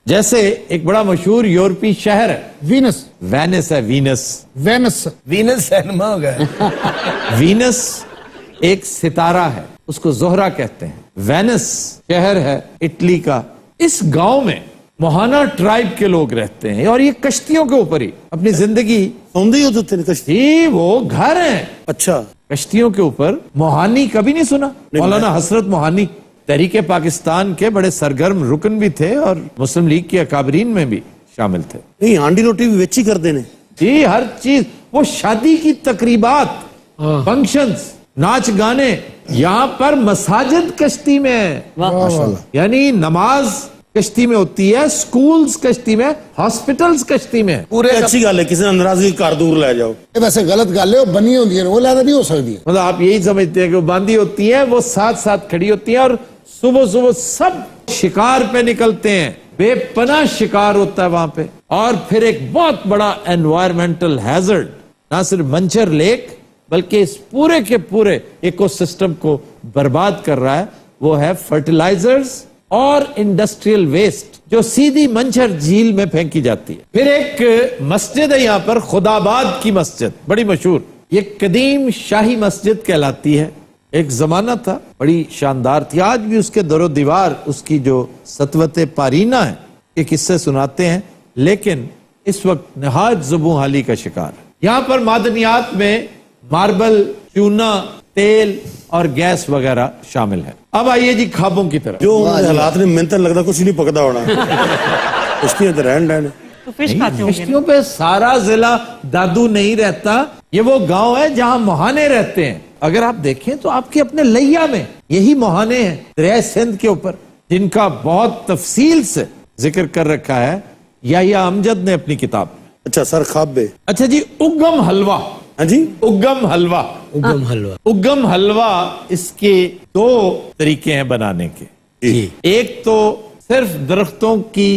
[SPEAKER 1] जैसे एक बड़ा मशहूर यूरोपीय शहर है
[SPEAKER 5] वीनस।
[SPEAKER 1] वेनिस है, वीनस।
[SPEAKER 5] वेनस।
[SPEAKER 11] वीनस सिनेमा हो गया।
[SPEAKER 1] वीनस एक सितारा है, उसको जोहरा कहते हैं। वेनिस शहर है इटली का। इस गांव में मोहाना ट्राइब के लोग रहते हैं और ये कश्तियों के ऊपर ही अपनी जिंदगी कश्ती, वो घर है।
[SPEAKER 3] अच्छा।
[SPEAKER 1] कश्तियों के ऊपर। मोहानी कभी नहीं सुना? मौलाना हसरत मोहानी तहरीके पाकिस्तान के बड़े सरगर्म रुकन भी थे और मुस्लिम लीग के अकाबरीन में भी शामिल थे।
[SPEAKER 3] नहीं हांडी रोटी भी वेची करते ने
[SPEAKER 1] जी, हर चीज। वो शादी की तकरीबात, फंक्शंस, नाच गाने, यहाँ पर मसाजिद कश्ती में है। यानी नमाज कश्ती में होती है, स्कूल्स कश्ती में, हॉस्पिटल्स कश्ती में।
[SPEAKER 3] पूरे अच्छी गल है, किसी ने नाराजगी घर दूर ले जाओ।
[SPEAKER 5] ये वैसे गलत गल है, वो बनी होती है, वो लैदा नहीं हो सकती।
[SPEAKER 1] मतलब आप यही समझते हैं कि वो बांधी होती है, वो साथ साथ खड़ी होती है और सुबह सुबह सब शिकार पे निकलते हैं, बेपनाह शिकार होता है वहां पे। और फिर एक बहुत बड़ा एनवायरमेंटल हैजर्ड ना सिर्फ मंचर लेक बल्कि इस पूरे के पूरे इकोसिस्टम को बर्बाद कर रहा है, वो है फर्टिलाइजर्स और इंडस्ट्रियल वेस्ट जो सीधी मंचर झील में फेंकी जाती है। फिर एक मस्जिद है यहाँ पर, खुदाबाद की मस्जिद, बड़ी मशहूर। ये कदीम शाही मस्जिद कहलाती है। एक जमाना था, बड़ी शानदार थी। आज भी उसके दरो दीवार, उसकी जो सतवते पारीना है, ये किस्से सुनाते हैं, लेकिन इस वक्त नहायत ज़ुबूं हाली का शिकार है। यहाँ पर मादनियात में मार्बल, चूना, तेल और गैस वगैरह शामिल है। अब आइए जी ख्वाबों की तरफ।
[SPEAKER 3] जो हालात ने मेहनत लगता कुछ नहीं पकड़ा होना। उसकी रहन रहन
[SPEAKER 6] तो फिश खाते होंगे
[SPEAKER 1] किश्तियों पे सारा जिला दादू नहीं रहता। ये वो गांव है जहां मोहाने रहते हैं। अगर आप देखें तो आपके अपने लैया में यही मोहाने हैं दरिया सिंध के ऊपर, जिनका बहुत तफसील से जिक्र कर रखा है याहिया अमजद ने अपनी किताब में।
[SPEAKER 3] अच्छा सर ख्वाब।
[SPEAKER 1] अच्छा जी, उग्गम हलवा।
[SPEAKER 3] हाँ जी,
[SPEAKER 11] उग्गम हलवा।
[SPEAKER 1] उग्गम हलवा, इसके दो तरीके हैं बनाने के। एक तो सिर्फ दरख्तों की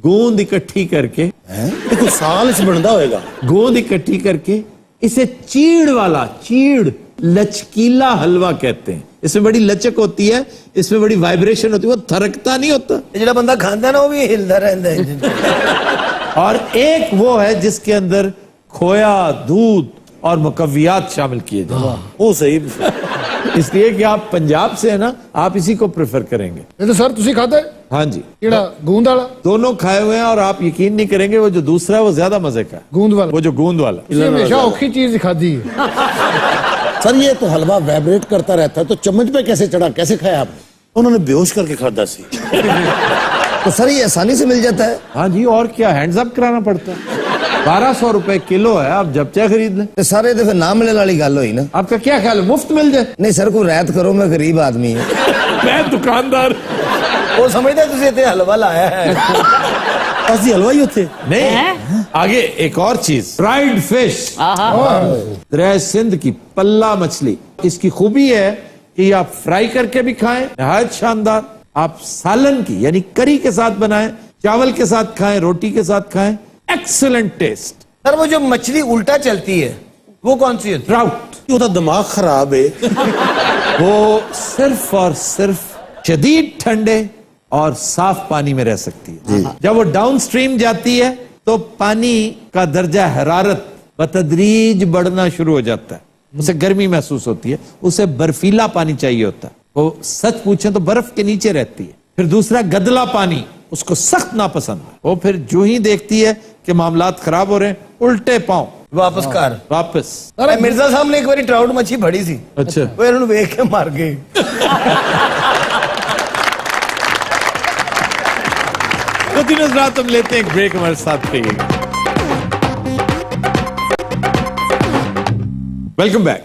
[SPEAKER 1] गूंद इकट्ठी करके,
[SPEAKER 3] कुछ साल से बनता होएगा,
[SPEAKER 1] गूंद इकट्ठी करके इसे चीड़ वाला, चीड़ लचकीला हलवा कहते हैं। इसमें बड़ी लचक होती है, इसमें बड़ी वाइब्रेशन होती है, वो थरकता नहीं होता।
[SPEAKER 11] जो बंदा खाता ना वो भी हिलता रहता है।
[SPEAKER 1] और एक वो है जिसके अंदर खोया, दूध और मुकव्वियात शामिल किए जाए।
[SPEAKER 3] वो सही।
[SPEAKER 1] इसलिए कि आप पंजाब से है ना, आप इसी को प्रेफर करेंगे।
[SPEAKER 5] ये तो सर तुसी खाते
[SPEAKER 1] हाँ जी,
[SPEAKER 5] केड़ा गूंद वाला?
[SPEAKER 1] दोनों खाए हुए हैं और आप यकीन नहीं करेंगे, वो जो दूसरा है वो ज्यादा मजे का है।
[SPEAKER 5] गूंद वाला?
[SPEAKER 1] वो जो गूंद वाला,
[SPEAKER 5] तुसी हमेशा औखी चीज खादी है।
[SPEAKER 7] सर ये तो हलवा वाइब्रेट करता रहता है, तो चम्मच पे कैसे चढ़ा, कैसे खाया आपने?
[SPEAKER 3] उन्होंने बेहोश करके खादा सी।
[SPEAKER 11] तो सर ये आसानी से मिल जाता है?
[SPEAKER 1] हाँ जी, और क्या, हैंड्स अप कराना पड़ता है। 1200 रुपए किलो है, आप जब चाहे खरीद लें।
[SPEAKER 11] तो सारे तो फिर ना मिलने वाली गल हुई ना।
[SPEAKER 1] आपका क्या ख्याल है, मुफ्त मिल जाए?
[SPEAKER 11] नहीं सर, को रियायत करो, मैं गरीब आदमी हूँ।
[SPEAKER 1] मैं दुकानदार।
[SPEAKER 11] वो समझता तुझे इतने हलवा लाया है।
[SPEAKER 3] असली हलवाई होते
[SPEAKER 1] नहीं, आगे एक और चीज, फ्राइड फिश, दरिया सिंध की पल्ला मछली। इसकी खूबी है कि आप फ्राई करके भी खाएं, नहायत शानदार। आप सालन की यानी करी के साथ बनाएं, चावल के साथ खाएं, रोटी के साथ खाएं, एक्सीलेंट टेस्ट।
[SPEAKER 11] सर वो जो मछली उल्टा चलती है वो कौन सी होती है?
[SPEAKER 1] ट्राउट।
[SPEAKER 3] वो तो दिमाग खराब है।
[SPEAKER 1] वो सिर्फ और सिर्फ शदीद ठंडे और साफ पानी में रह सकती है। जब वो डाउन स्ट्रीम जाती है तो पानी का दर्जा हरारत बतदरीज बढ़ना शुरू हो जाता है, उसे गर्मी महसूस होती है, उसे बर्फीला पानी चाहिए होता है। वो सच पूछें तो बर्फ के नीचे रहती है। फिर दूसरा गदला पानी, उसको सख्त नापसंद है। वो फिर जो ही देखती है कि मामलात खराब हो रहे हैं, उल्टे पांव
[SPEAKER 11] वापस कर
[SPEAKER 1] वापस।
[SPEAKER 11] अरे मिर्जा साहब ने एक बार ट्राउट मच्छी फड़ी सी।
[SPEAKER 1] अच्छा,
[SPEAKER 11] वो इन्होंने वेख के मार गए।
[SPEAKER 1] तो तीनों रात हम लेते हैं एक ब्रेक, हमारे साथ रहिएगा। Welcome back.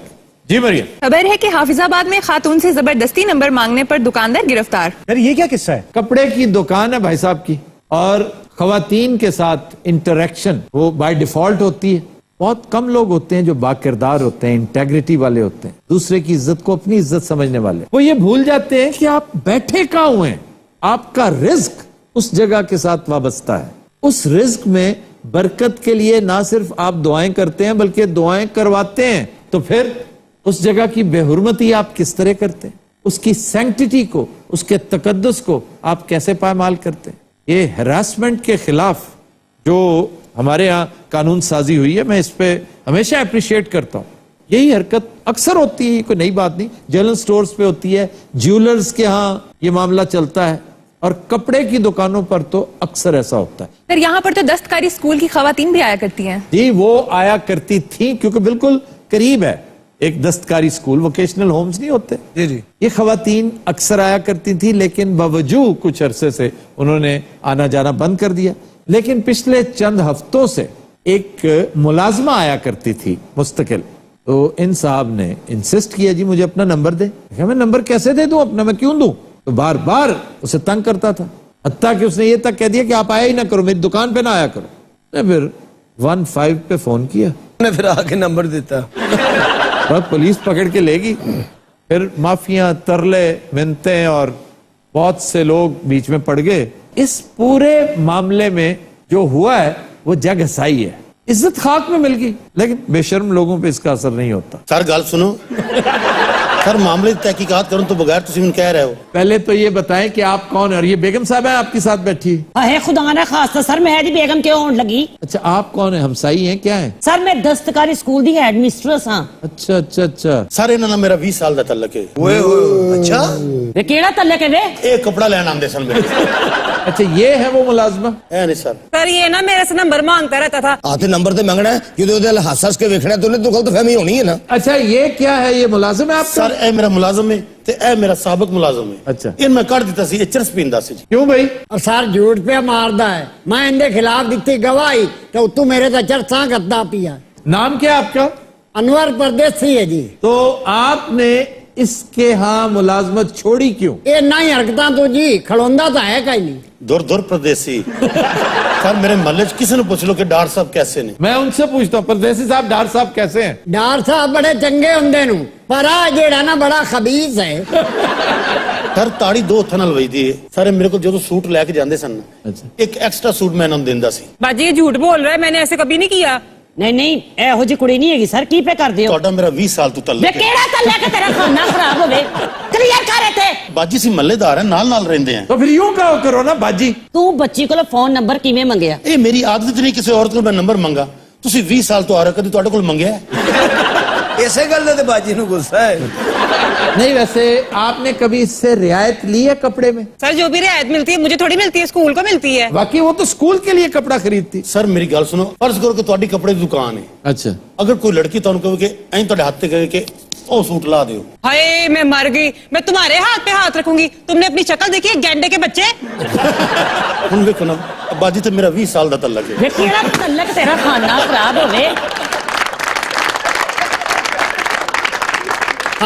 [SPEAKER 1] जी मरियम।
[SPEAKER 12] खबर है कि हाफिजाबाद में खातून से जबरदस्ती नंबर मांगने पर दुकानदार गिरफ्तार।
[SPEAKER 4] यार ये क्या किस्सा है?
[SPEAKER 1] कपड़े की दुकान है भाई साहब की, और खवातीन के साथ इंटरेक्शन वो बाय डिफॉल्ट होती है। बहुत कम लोग होते हैं जो बाकिरदार होते हैं, इंटेग्रिटी वाले होते हैं, दूसरे की इज्जत को अपनी इज्जत समझने वाले। वो ये भूल जाते हैं कि आप बैठे कहाँ हुए हैं, आपका रिज्क उस जगह के साथ वाबस्ता है। उस रिज्क में बरकत के लिए ना सिर्फ आप दुआएं करते हैं बल्कि दुआएं करवाते हैं। तो फिर उस जगह की बेहुरमती आप किस तरह करते हैं, उसकी सैंक्टिटी को, उसके तकद्दुस को आप कैसे पामाल करते हैं। ये हरासमेंट के खिलाफ जो हमारे यहाँ कानून साजी हुई है, मैं इस पे हमेशा अप्रिशिएट करता हूँ। यही हरकत अक्सर होती है, कोई नई बात नहीं, जनरल स्टोर्स पे होती है, ज्वेलर्स के यहाँ ये मामला चलता है, और कपड़े की दुकानों पर तो अक्सर ऐसा होता है।
[SPEAKER 12] सर यहाँ पर तो दस्तकारी स्कूल की खवातीन भी आया करती हैं।
[SPEAKER 1] जी वो आया करती थी, क्योंकि बिल्कुल करीब है एक दस्तकारी स्कूल, वोकेशनल होम्स नहीं होते।
[SPEAKER 11] जी जी।
[SPEAKER 1] ये खवातीन अक्सर आया करती थी, लेकिन बावजूद कुछ अरसे से उन्होंने आना जाना बंद कर दिया। लेकिन पिछले चंद हफ्तों से एक मुलाजमा आया करती थी मुस्तकिल। तो इन साहब ने इंसिस्ट किया, जी मुझे अपना नंबर दे। मैं नंबर कैसे दे दूं अपना, मैं क्यों दूं? तो बार बार उसे तंग करता था, हत्ता कि उसने ये तक कह दिया कि आप आया ही ना करो, मेरी दुकान पे ना आया करो। मैं फिर 15 पे फोन किया,
[SPEAKER 11] फिर आके नंबर देता,
[SPEAKER 1] पुलिस पकड़ के लेगी। फिर माफिया, तरले, मिन्नतें और बहुत से लोग बीच में पड़ गए। इस पूरे मामले में जो हुआ है वो जग हसाई है, इज्जत खाक में मिल गई, लेकिन बेशर्म लोगों पे इसका असर नहीं होता।
[SPEAKER 3] सर गल सुनो सर, मामले की तहकीकात करूं तो बगैर तुम मैनूं कह रहे हो।
[SPEAKER 1] पहले तो ये बताएं कि आप कौन है, और ये बेगम साहब है आपके साथ बैठी।
[SPEAKER 6] है खुदा ना खास्ता सर, मैं दी बेगम क्यों होने लगी?
[SPEAKER 1] अच्छा, आप कौन है, हमसाई हैं क्या है?
[SPEAKER 6] सर मैं दस्तकारी स्कूल दी हेड मिस्ट्रेस हां।
[SPEAKER 1] अच्छा अच्छा अच्छा।
[SPEAKER 3] सर इन्हां नाल मेरा 20 साल दा तल्लक है। ओए अच्छा,
[SPEAKER 6] वे केड़ा तल्लक है वे?
[SPEAKER 3] एक कपड़ा लेना आंदे सन मेरे।
[SPEAKER 1] अच्छा, ये है वो मुलाजमा?
[SPEAKER 3] है नहीं सर।
[SPEAKER 12] सर ये ना मेरे से नंबर मांगता रहता था।
[SPEAKER 7] आते नंबर ते मंगना है कि ओदे हास के वेखना तूने तो गलतफहमी होनी है ना।
[SPEAKER 1] अच्छा, ये क्या है, ये मुलाजिम है आपका?
[SPEAKER 3] सर ए मेरा मुलाजम है ते ए मेरा साबिक मुलाजम है।
[SPEAKER 1] अच्छा।
[SPEAKER 3] इन मैं कर दिता सी, चरस पींदा सी।
[SPEAKER 1] क्यों भाई?
[SPEAKER 11] और सर झूठ पे मारदा है, मैं इनके खिलाफ दिती गवाही तो तू मेरे तो चरसा करता पिया।
[SPEAKER 1] नाम क्या है आपका?
[SPEAKER 11] अनवर परदेसी है जी।
[SPEAKER 1] तो आपने इसके यहाँ मुलाजमत छोड़ी क्यों?
[SPEAKER 11] ये ना ही हरकता तो जी खड़ोंदा तो है कहीं नहीं।
[SPEAKER 3] दूर दूर प्रदेसी। सर मेरे महल्ले च किसी ने पूछ लो कि डार साहब कैसे ने।
[SPEAKER 1] मैं उनसे पूछता हूँ, परदेसी साहब डार साहब कैसे हैं?
[SPEAKER 11] डार साहब बड़े चंगे होंगे नु, पर आ जेड़ा ना बड़ा खबीस है।
[SPEAKER 3] सर ताड़ी दो हत्थां नाल वजदी है। सर मेरे को जो सूट लैके जाते सन,
[SPEAKER 1] अच्छा।
[SPEAKER 3] एक एक्स्ट्रा सूट मैं इन्होंने दिंदा सी।
[SPEAKER 12] बाजी ये झूठ बोल रहा है, मैंने ऐसे कभी नहीं किया।
[SPEAKER 6] नहीं नहीं, एहो जी कुड़ी नहीं हैगी सर, की पे कर दियो?
[SPEAKER 3] ਤੁਹਾਡਾ मेरा 20 साल तो
[SPEAKER 6] वे
[SPEAKER 3] तल्लक है।
[SPEAKER 6] केड़ा तल्लक है, तेरा खाना खराब होवे, क्लियर कर रहे थे।
[SPEAKER 3] बाजी सी महल्लेदार है, नाल नाल रहंदे हैं।
[SPEAKER 1] तो फिर यूं करो ना बाजी।
[SPEAKER 6] तू बच्ची को फोन नंबर किवें मंगया?
[SPEAKER 3] ਇਹ ਮੇਰੀ ਆਦਤ ਨਹੀਂ ਕਿਸੇ ਔਰਤ ਕੋਲ ਮੈਂ ਨੰਬਰ ਮੰਗਾ। ਤੁਸੀਂ 20 ਸਾਲ ਤੋਂ ਆ ਰਹੇ, ਕਦੀ ਤੁਹਾਡੇ ਕੋਲ ਮੰਗਿਆ ਹੈ?
[SPEAKER 11] इसे गल ते बाजी नु गुस्सा है।
[SPEAKER 1] नहीं, वैसे आपने कभी इससे रियायत ली है कपड़े में?
[SPEAKER 12] सर जो भी रियायत मिलती है मुझे थोड़ी मिलती है, स्कूल को मिलती है।
[SPEAKER 1] बाकी वो तो स्कूल के लिए कपड़ा खरीदती।
[SPEAKER 3] सर मेरी गल सुनो, फर्ज करो कि ਤੁਹਾਡੀ कपड़े की दुकान है।
[SPEAKER 1] अच्छा।
[SPEAKER 3] अगर कोई लड़की ਤੁਹਾਨੂੰ ਕਹੇ कि ਐਂ ਤੁਹਾਡੇ ਹੱਥ ਤੇ ਕਹੇ कि ਉਹ सूट ला ਦਿਓ।
[SPEAKER 12] हाय मैं मर गई, मैं तुम्हारे हाथ पे हाथ रखूंगी। तुमने अपनी शक्ल देखी है गैंडे के बच्चे?
[SPEAKER 3] ਹੁਣ ਵੇਖੋ ਨਾ, ਬਾਜੀ ਤੇ ਮੇਰਾ 20 साल ਦਾ ਤल्लक है।
[SPEAKER 6] वे केड़ा तल्लक, तेरा खाना खराब होवे।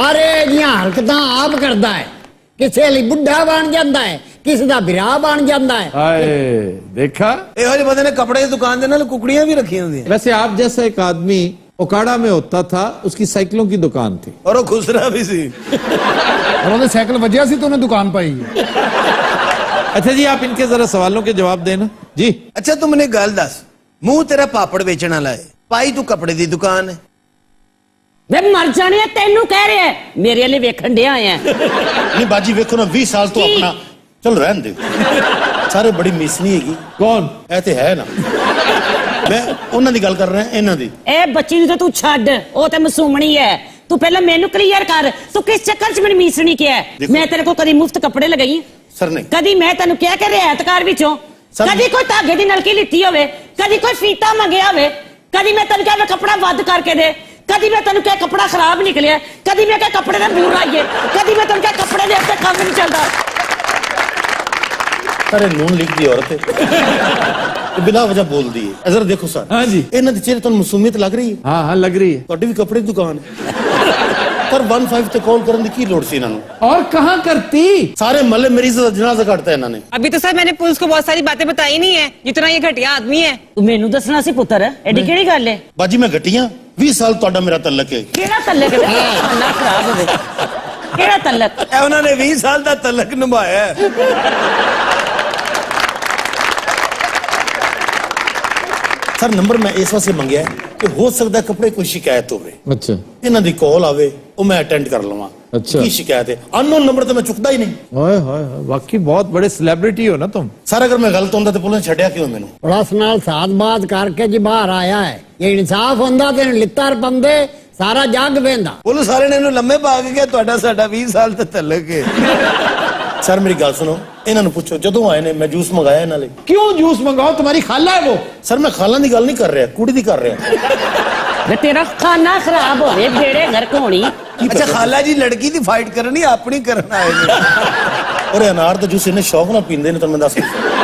[SPEAKER 11] अरे जियां हरकतां आप करदा है, किसे ਲਈ बुढ़ा बन जाता है, किसी ਦਾ ਵਿਆਹ बन जाता है।
[SPEAKER 1] हाय, देखा?
[SPEAKER 11] ਇਹੋ ਜਿਹੇ ਬੰਦੇ ਨੇ ਕੱਪੜੇ ਦੀ ਦੁਕਾਨ ਦੇ ਨਾਲ ਕੁਕੜੀਆਂ ਵੀ ਰੱਖੀਆਂ ਹੁੰਦੀਆਂ।
[SPEAKER 1] वैसे आप जैसा एक आदमी ओकाड़ा में होता था, उसकी साइकिलों की दुकान थी।
[SPEAKER 11] और वो खुसरा भी सी।
[SPEAKER 5] और ਉਹਦੇ ਸਾਈਕਲ ਵੱਜਿਆ ਸੀ ਤੇ ਉਹਨੇ ਦੁਕਾਨ ਪਾਈ।
[SPEAKER 1] अच्छा जी, आप इनके जरा सवालों के जवाब देना जी।
[SPEAKER 11] अच्छा तू मैंने गल दस, मुंह तेरा पापड़ बेचने वाला है, पाई तू कपड़े की दुकान है।
[SPEAKER 6] वे मर जाने, तेनू कह रहे हैं, मेरे लिए वेखण दे आए हैं।
[SPEAKER 3] नहीं बाजी वेखो ना, 20 साल तो
[SPEAKER 6] की?
[SPEAKER 3] अपना चल रहन दे। सारे बड़ी मिसनी हैगी।
[SPEAKER 1] कौन?
[SPEAKER 3] ਇਹ ਤੇ ਹੈ ਨਾ, मैं ਉਹਨਾਂ ਦੀ ਗੱਲ ਕਰ ਰਿਹਾ, ਇਹਨਾਂ ਦੀ।
[SPEAKER 6] ए बच्ची नु तो तू छड, ओ ते मासूमणी है। तू पहले मेनू क्लियर कर, तू किस चक्कर च मेरी मीसणी किया है?
[SPEAKER 3] देखो।
[SPEAKER 6] मैं तेरे को कदी मुफ्त कपड़े लगाई?
[SPEAKER 3] सर नहीं।
[SPEAKER 6] कदी मैं तेनू क्या कह रियायतकार विचों?
[SPEAKER 3] सर-
[SPEAKER 6] कदी कोई धागे दी नलकी लित्ती होवे, कदी कोई फीता मंगया होवे, कदी मैं तेनू क्या कपड़ा वध करके दे, कदी मैं तेनू क्या कपड़ा खराब निकलिया, कदी मैं क्या कपड़े दे बूर आइए, कदी मैं तेनू क्या कपड़े दे उत्ते काम नहीं चलदा।
[SPEAKER 3] सर ਇਹ ਨੂਨ ਲੀਗ ਦੀ ਔਰਤ ਹੈ, ਇਹ ਬਿਨਾਂ ਵਜ੍ਹਾ ਬੋਲਦੀ ਹੈ। ਜ਼ਰਾ ਦੇਖੋ ਸਰ।
[SPEAKER 1] हाँ जी।
[SPEAKER 3] ਇਹਨਾਂ ਦੇ ਚਿਹਰੇ ਤੁਹਾਨੂੰ ਮਾਸੂਮੀਅਤ ਲੱਗ ਰਹੀ ਹੈ?
[SPEAKER 1] हाँ हाँ, लग रही है।
[SPEAKER 3] ਤੁਹਾਡੀ ਵੀ ਕੱਪੜੇ ਦੀ ਦੁਕਾਨ ਹੈ। ਪਰ 15 ਤੇ ਕਾਲ ਕਰਨ ਦੀ ਕੀ ਲੋੜ ਸੀ ਇਹਨਾਂ ਨੂੰ?
[SPEAKER 1] और कहाँ करती?
[SPEAKER 3] ਸਾਰੇ ਮਹੱਲੇ ਮੇਰੀ ਇੱਜ਼ਤ ਦਾ ਜਨਾਜ਼ਾ ਕੱਢਤਾ ਇਹਨਾਂ ਨੇ।
[SPEAKER 12] अभी तो सर मैंने पुलिस को बहुत सारी बातें बताई नहीं है, जितना ये घटिया आदमी है।
[SPEAKER 6] तू मेनू दसना सी पुत्तर, एडी केड़ी गल है?
[SPEAKER 3] ਬਾਜੀ ਮੈਂ ਘਟੀਆਂ 20 ਸਾਲ ਤੁਹਾਡਾ ਮੇਰਾ ਤल्लक ਹੈ।
[SPEAKER 6] केड़ा तल्लक है? तेरा खाना खराब होवे, केड़ा तल्लक?
[SPEAKER 11] ਇਹ ਉਹਨਾਂ ਨੇ 20 ਸਾਲ ਦਾ ਤਲਕ ਨਿਭਾਇਆ ਹੈ।
[SPEAKER 3] ਸਰ ਨੰਬਰ ਮੈਂ ਇਸ ਵਾਸਤੇ ਮੰਗਿਆ ਹੈ ਕਿ ਹੋ ਸਕਦਾ ਕੱਪੜੇ ਕੋਈ ਸ਼ਿਕਾਇਤ ਹੋਵੇ,
[SPEAKER 1] अच्छा
[SPEAKER 3] ਇਹਨਾਂ ਦੀ ਕਾਲ ਆਵੇ, ਉਹ ਮੈਂ ਅਟੈਂਡ ਕਰ ਲਵਾਂ।
[SPEAKER 1] अच्छा।
[SPEAKER 3] ਕੀ ਸ਼ਿਕਾਇਤ ਹੈ? ਅਨਨੋਨ ਨੰਬਰ ਤੇ ਮੈਂ ਚੁੱਕਦਾ ਹੀ ਨਹੀਂ।
[SPEAKER 1] ओए होए होए, वाकई बहुत बड़े सेलिब्रिटी हो ना तुम।
[SPEAKER 3] ਸਰ ਅਗਰ ਮੈਂ ਗਲਤ ਹੁੰਦਾ ਤੇ ਪੁਲਿਸ ਨੇ ਛੱਡਿਆ ਕਿਉਂ ਮੈਨੂੰ?
[SPEAKER 11] पुलिस नाल साथ बात करके जी बाहर आया है, ये इंसाफ होंदा ते लित्तर पंदे सारा जग वेंदा। पुलिस वाले ने इन्हू लम्मे पा के ਤੁਹਾਡਾ ਸਾਡਾ 20 ਸਾਲ ਤੇ ਤਲਕ ਹੈ।
[SPEAKER 3] ਸਰ ਮੇਰੀ ਗੱਲ ਸੁਣੋ, ਇਹਨਾਂ ਨੂੰ ਪੁੱਛੋ ਜਦੋਂ ਆਏ ਨੇ ਮੈਂ ਜੂਸ ਮੰਗਾਇਆ ਇਹਨਾਂ ਲਈ।
[SPEAKER 1] क्यों जूस मंगाओ, तुम्हारी खाला है वो।
[SPEAKER 3] ਸਰ ਮੈਂ ਖਾਲਾਂ ਦੀ ਗੱਲ ਨਹੀਂ ਕਰ ਰਿਹਾ, ਕੁੜੀ ਦੀ ਕਰ ਰਿਹਾ।
[SPEAKER 6] वे तेरा खाना खराब होवे, बेड़े घर कोणी।
[SPEAKER 11] अच्छा खाला जी लड़की दी फाइट करनी अपनी करना है।
[SPEAKER 3] ਔਰ ਇਹ ਅਨਾਰ ਦਾ ਜੂਸ ਇਹਨੇ ਸ਼ੌਕ ਨਾਲ ਪੀਂਦੇ ਨੇ, ਤੁਹਾਨੂੰ ਮੈਂ ਦੱਸ ਰਿਹਾ।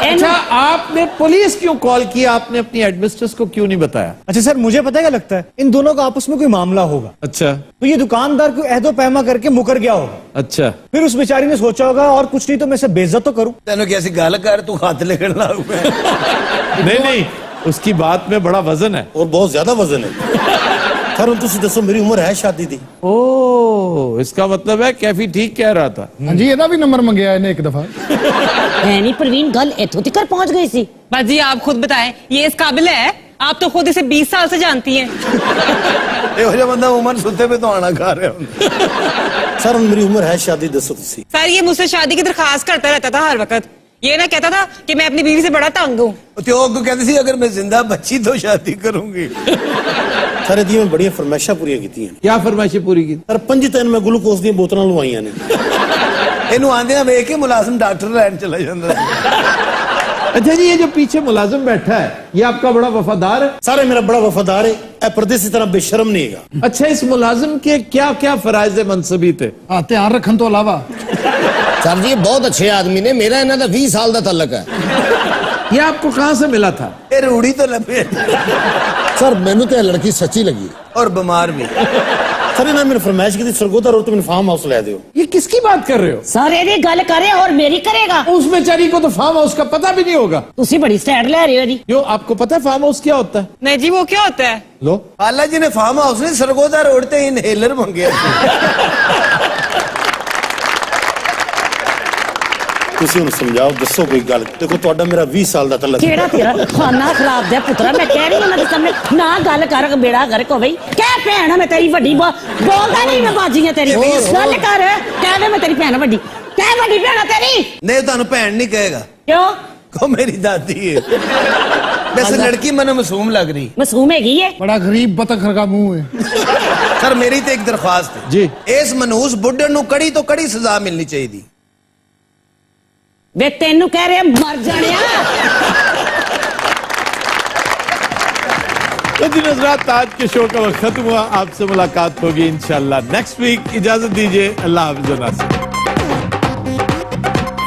[SPEAKER 1] अच्छा, आपने पुलिस क्यों कॉल किया? आपने अपनी एडमिनिस्ट्रेस को क्यों नहीं बताया?
[SPEAKER 13] अच्छा सर, मुझे पता है क्या लगता है, इन दोनों का आपस में कोई मामला होगा।
[SPEAKER 1] अच्छा
[SPEAKER 13] तो ये दुकानदार कोई अहदो पैमा करके मुकर गया होगा।
[SPEAKER 1] अच्छा।
[SPEAKER 13] फिर उस बेचारी ने सोचा होगा और कुछ नहीं तो मैं इसे बेइज्जत तो करूं।
[SPEAKER 11] तेनों कैसी गाल कर, तू हाथ लेकर ला।
[SPEAKER 1] नहीं नहीं, उसकी बात में बड़ा वजन है।
[SPEAKER 3] और बहुत ज्यादा वजन है। सर ਹੁਣ ਤੁਸੀਂ ਦੱਸੋ ਮੇਰੀ ਉਮਰ ਹੈ ਸ਼ਾਦੀ ਦੀ
[SPEAKER 1] ओ इसका मतलब है कैफी ठीक कह रहा था।
[SPEAKER 5] हाँ जी ਇਹਦਾ ਵੀ ਨੰਬਰ ਮੰਗਿਆ ਇਹਨੇ ਇੱਕ ਦਫਾ
[SPEAKER 6] है नहीं प्रवीण गल इथों तक पहुंच गई सी।
[SPEAKER 12] बस जी आप खुद बताएं ये इस काबिल है? आप तो खुद इसे 20 साल से जानती हैं।
[SPEAKER 3] ਇਹੋ ਜਿਹਾ ਬੰਦਾ ਉਮਰ ਸੁੱਤੇ ਪੇ ਤੋਂ ਆਣਾ ਖਾ ਰਿਹਾ ਹੁੰਦਾ ਸਰ ਹੁਣ ਮੇਰੀ ਉਮਰ ਹੈ ਸ਼ਾਦੀ ਦੱਸੋ ਤੁਸੀਂ
[SPEAKER 12] सर ये मुझसे शादी की दरखास्त करता रहता था हर वक्त। ये ना कहता था कि मैं अपनी बीवी से बड़ा तंग हूँ।
[SPEAKER 3] ਤੇ ਉਹ ਅੱਗੋਂ ਕਹਿੰਦੀ ਸੀ ਅਗਰ ਮੈਂ ਜ਼ਿੰਦਾ ਬੱਚੀ ਤੋਂ ਸ਼ਾਦੀ ਕਰੂੰਗੀ ਸਰ ਇਹਦੀਆਂ ਮੈਂ ਬੜੀਆਂ ਫਰਮਾਇਸ਼ਾਂ ਪੂਰੀਆਂ ਕੀਤੀਆਂ ਨੇ
[SPEAKER 1] क्या फरमाइशें पूरी की?
[SPEAKER 3] ਸਰ 5 ਮੈਂ ਗਲੂਕੋਸ ਦੀਆਂ ਬੋਤਲਾਂ ਲਵਾਈਆਂ ਨੇ ਇਹਨੂੰ ਆਂਦਿਆਂ ਵੇਖ ਕੇ ਮੁਲਾਜ਼ਮ ਡਾਕਟਰ ਲੈਣ ਚਲਾ ਜਾਂਦਾ
[SPEAKER 1] अच्छा जी, ये जो पीछे मुलाजिम बैठा है ये आपका बड़ा वफादार है?
[SPEAKER 3] ਸਾਰੇ ਮੇਰਾ ਬੜਾ ਵਫਾਦਾਰ ਹੈ ਇਹ ਪਰਦੇਸੀ ਤਰ੍ਹਾਂ ਬੇਸ਼ਰਮ ਨਹੀਂ ਹੈਗਾ
[SPEAKER 1] अच्छा, इस मुलाजिम के क्या क्या फराइज मनसबी थे?
[SPEAKER 5] ਹਾਂ ਧਿਆਨ ਰੱਖਣ ਤੋਂ ਇਲਾਵਾ
[SPEAKER 7] सर जी बहुत अच्छे आदमी ने मेरा इन्हों का 20 साल का तलक है
[SPEAKER 1] ये आपको कहाँ से मिला था?
[SPEAKER 3] ਇਹ ਰੂੜੀ ਤੋਂ ਲੱਭੇ
[SPEAKER 7] सर मैनू तो लड़की सच्ची लगी
[SPEAKER 3] ਔਰ ਬਿਮਾਰ ਵੀ ਸਰ ਇਹਨਾਂ ਮੈਨੂੰ ਫਰਮਾਇਸ਼ ਕੀਤੀ ਸਰਗੋਦਾ ਰੋਡ ਤੇ ਮੈਨੂੰ ਫਾਰਮ ਹਾਊਸ ਲੈ ਦਿਓ
[SPEAKER 1] ये किसकी बात कर रहे हो?
[SPEAKER 6] सर ये गल करे और मेरी करेगा।
[SPEAKER 1] उस बेचारी को तो फार्म हाउस का पता भी नहीं होगा।
[SPEAKER 6] तुसी बड़ी स्टैंड ले रहे हो जी।
[SPEAKER 1] क्यों, आपको पता है फार्म हाउस क्या होता है?
[SPEAKER 12] नहीं जी वो क्या होता है?
[SPEAKER 1] लो,
[SPEAKER 3] ਆਲਾ ਜੀ ਨੇ ਫਾਰਮ ਹਾਊਸ ਨੇ ਸਰਗੋਦਾ ਰੋਡ ਤੇ ਇਨਹੇਲਰ ਮੰਗਿਆ ਤੁਸੀਂ ਉਹਨੂੰ ਸਮਝਾਓ ਦੱਸੋ ਕੋਈ ਗੱਲ ਦੇਖੋ ਤੁਹਾਡਾ ਮੇਰਾ 20 ਸਾਲ ਦਾ ਤਲਕ
[SPEAKER 6] केड़ा तेरा खाना खराब दे पुत्रा मैं कह रही हूं ना सामने ना गल कर बेड़ा कर को भाई कह भैन मैं तेरी बड़ी बोलदा नहीं मैं बाजी है तेरी गल कर कह दे मैं तेरी भैन बड़ी कह बड़ी भैन तेरी
[SPEAKER 3] ਨਹੀਂ ਤੁਹਾਨੂੰ ਭੈਣ ਨਹੀਂ ਕਹੇਗਾ
[SPEAKER 6] क्यों
[SPEAKER 3] ਕੋ ਮੇਰੀ ਦਾਦੀ ਹੈ वैसे लड़की मैंने मासूम लग रही
[SPEAKER 6] मासूम हैगी है
[SPEAKER 5] बड़ा गरीब बतख का मुंह है
[SPEAKER 3] सर मेरी तो एक दरख्वास्त है
[SPEAKER 1] जी।
[SPEAKER 3] इस मनहूस बुढ़े नु कड़ी तो कड़ी सजा मिलनी चाहिए
[SPEAKER 6] वे तेनू कह रहे मर जानिया।
[SPEAKER 1] तो जी नज़रात, आज के शो का वक्त खत्म हुआ। आपसे मुलाकात होगी इंशाल्लाह नेक्स्ट वीक। इजाजत दीजिए, अल्लाह हाफ़िज़।